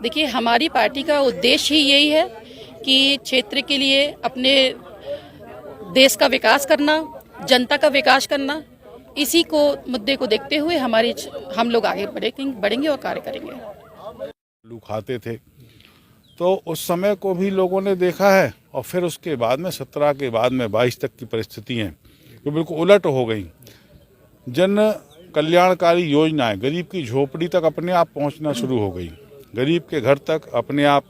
देखिए, हमारी पार्टी का उद्देश्य ही यही है कि क्षेत्र के लिए, अपने देश का विकास करना, जनता का विकास करना, इसी को मुद्दे को देखते हुए हम लोग आगे बढ़ेंगे और कार्य करेंगे। लोग खाते थे तो उस समय को भी लोगों ने देखा है, और फिर उसके बाद में 17 के बाद में 22 तक की परिस्थिति हैं जो बिल्कुल उलट हो गई। जन कल्याणकारी योजनाएं गरीब की झोपड़ी तक अपने आप पहुंचना शुरू हो गई, गरीब के घर तक अपने आप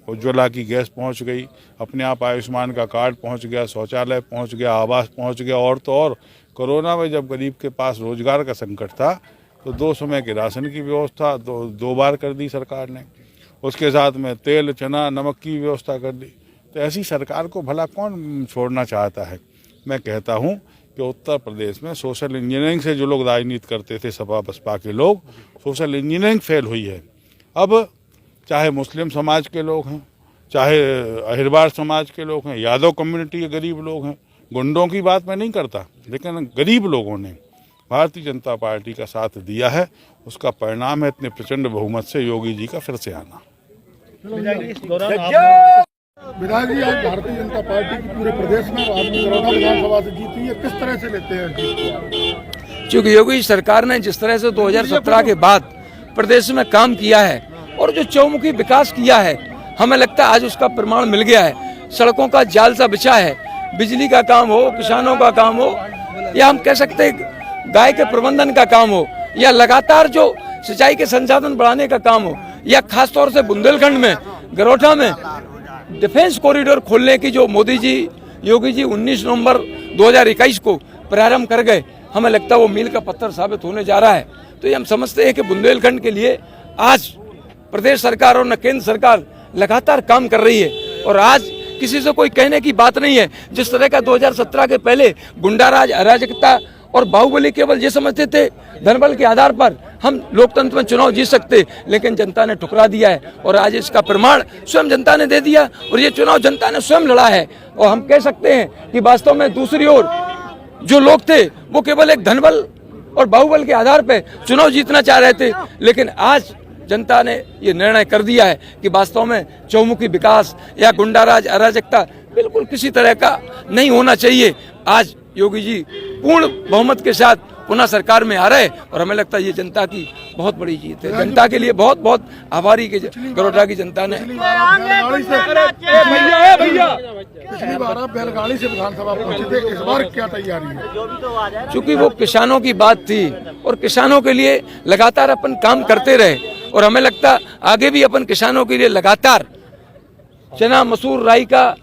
उज्ज्वला की गैस पहुंच गई, अपने आप आयुष्मान का कार्ड पहुंच गया, शौचालय पहुंच गया, आवास पहुंच गया। और तो और कोरोना में जब गरीब के पास रोजगार का संकट था तो 2 समय के राशन की व्यवस्था दो बार कर दी सरकार ने, उसके साथ में तेल चना नमक की व्यवस्था कर दी। तो ऐसी सरकार को भला कौन छोड़ना चाहता है। मैं कहता हूं कि उत्तर प्रदेश में सोशल इंजीनियरिंग से जो लोग राजनीति करते थे, सपा बसपा के लोग, सोशल इंजीनियरिंग फेल हुई है। अब चाहे मुस्लिम समाज के लोग हैं, चाहे अहिरबार समाज के लोग हैं, यादव कम्युनिटी के गरीब लोग हैं, गुंडों की बात मैं नहीं करता, लेकिन गरीब लोगों ने भारतीय जनता पार्टी का साथ दिया है। उसका परिणाम है इतने प्रचंड बहुमत से योगी जी का फिर से आना। विधायक जी, आज भारतीय जनता पार्टी की पूरे प्रदेश में बड़ौदा विधानसभा से जीती है, किस तरह से लेते हैं जीत? क्योंकि योगी सरकार ने जिस तरह से 2017 के बाद प्रदेश में काम किया है और जो चौमुखी विकास किया है, हमें लगता है आज उसका प्रमाण मिल गया है। सड़कों का जाल सा बिछा है, बिजली का काम हो, किसानों का काम हो, या हम कह सकते हैं गाय के प्रबंधन का काम हो, या लगातार जो सिंचाई के संसाधन बढ़ाने का काम हो, या खासतौर से बुंदेलखंड में गरोठा में डिफेंस कॉरिडोर खोलने की जो मोदी जी योगी जी 19 नवंबर 2021 को प्रारंभ कर गए, हमें लगता है वो मील का पत्थर साबित होने जा रहा है। तो ये हम समझते हैं कि बुंदेलखंड के लिए आज प्रदेश सरकार और न केंद्र सरकार लगातार काम कर रही है। और आज किसी से कोई कहने की बात नहीं है। जिस तरह का 2017 के पहले गुंडाराज, अराजकता और बाहुबली केवल ये समझते थे धनबल के आधार पर हम लोकतंत्र में चुनाव जीत सकते, लेकिन जनता ने ठुकरा दिया है और आज इसका प्रमाण स्वयं जनता ने दे दिया और ये चुनाव जनता ने स्वयं लड़ा है। और हम कह सकते हैं कि वास्तव में दूसरी ओर जो लोग थे वो केवल एक धनबल और बाहुबल के आधार पर चुनाव जीतना चाह रहे थे, लेकिन आज जनता ने ये निर्णय कर दिया है कि वास्तव में चौमुखी विकास या गुंडाराज, अराजकता बिल्कुल किसी तरह का नहीं होना चाहिए। आज योगी जी पूर्ण बहुमत के साथ पुनः सरकार में आ रहे और हमें लगता है ये जनता की बहुत बड़ी जीत है। जनता के लिए बहुत बहुत आभारी के गरोठा की जनता ने। पिछली बार आप बैलगाड़ी से विधानसभा पहुंचे थे, इस बार क्या तैयारी है? चूंकि वो किसानों की बात थी और किसानों के लिए लगातार अपन काम करते रहे और हमें लगता आगे भी अपन किसानों के लिए लगातार चना, मसूर, राई का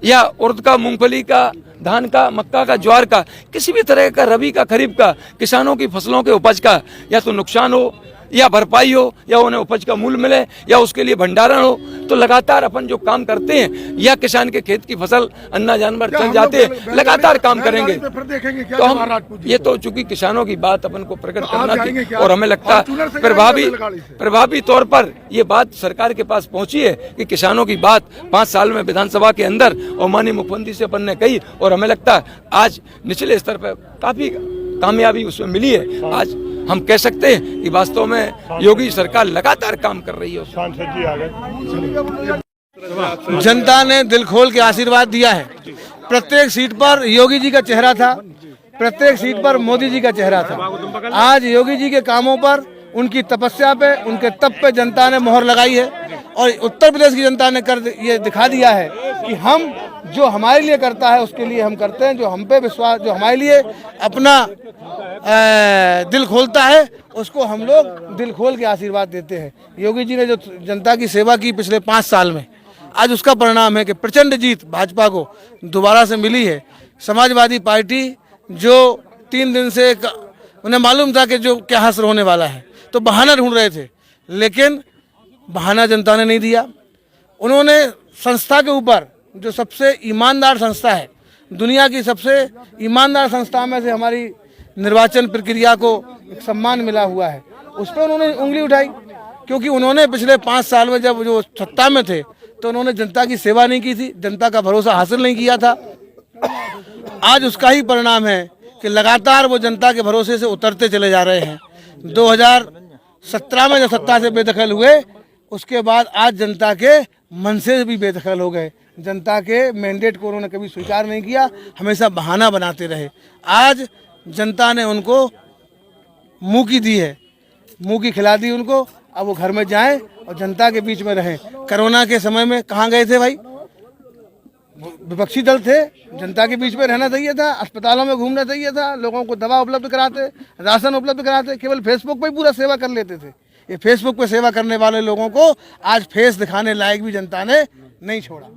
या उर्द का, मूंगफली का, धान का, मक्का का, ज्वार का, किसी भी तरह का रबी का, खरीफ का, किसानों की फसलों के उपज का या तो नुकसान हो या भरपाई हो या उन्हें उपज का मूल्य मिले या उसके लिए भंडारण हो, तो लगातार अपन जो काम करते हैं या किसान के खेत की फसल अन्ना जानवर चल जाते हैं, लगातार काम करेंगे। तो हम ये तो चूंकि किसानों की बात अपन को प्रकट करना थी और हमें लगता प्रभावी तौर पर ये बात सरकार के पास पहुंची है कि किसानों की बात 5 साल में विधानसभा के अंदर और माननीय मुख्यमंत्री से अपन ने कही और हमें लगता है आज निचले स्तर पर काफी कामयाबी उसमें मिली है। आज हम कह सकते हैं कि वास्तव में योगी सरकार लगातार काम कर रही है। जनता ने दिल खोल के आशीर्वाद दिया है। प्रत्येक सीट पर योगी जी का चेहरा था, प्रत्येक सीट पर मोदी जी का चेहरा था। आज योगी जी के कामों पर, उनकी तपस्या पे, उनके तप पे जनता ने मोहर लगाई है और उत्तर प्रदेश की जनता ने ये दिखा दिया है कि हम जो हमारे लिए करता है उसके लिए हम करते हैं, जो हम पे विश्वास, जो हमारे लिए अपना दिल खोलता है उसको हम लोग दिल खोल के आशीर्वाद देते हैं। योगी जी ने जो जनता की सेवा की पिछले 5 साल में, आज उसका परिणाम है कि प्रचंड जीत भाजपा को दोबारा से मिली है। समाजवादी पार्टी जो 3 दिन से उन्हें मालूम था कि जो क्या हासिल होने वाला है तो बहाना ढूंढ रहे थे, लेकिन बहाना जनता ने नहीं दिया। उन्होंने संस्था के ऊपर, जो सबसे ईमानदार संस्था है, दुनिया की सबसे ईमानदार संस्था में से हमारी निर्वाचन प्रक्रिया को एक सम्मान मिला हुआ है, उस पर उन्होंने उंगली उठाई, क्योंकि उन्होंने पिछले 5 साल में जब जो सत्ता में थे तो उन्होंने जनता की सेवा नहीं की थी, जनता का भरोसा हासिल नहीं किया था। आज उसका ही परिणाम है कि लगातार वो जनता के भरोसे से उतरते चले जा रहे हैं। 17 में जब सत्ता से बेदखल हुए, उसके बाद आज जनता के मन से भी बेदखल हो गए। जनता के मैंडेट को उन्होंने कभी स्वीकार नहीं किया, हमेशा बहाना बनाते रहे। आज जनता ने उनको मुंह की दी है, मुंह की खिला दी उनको। अब वो घर में जाएं और जनता के बीच में रहें। कोरोना के समय में कहाँ गए थे भाई? विपक्षी दल थे, जनता के बीच में रहना चाहिए था, अस्पतालों में घूमना चाहिए था, लोगों को दवा उपलब्ध कराते, राशन उपलब्ध कराते। केवल फेसबुक पे ही पूरा सेवा कर लेते थे। ये फेसबुक पे सेवा करने वाले लोगों को आज फेस दिखाने लायक भी जनता ने नहीं छोड़ा।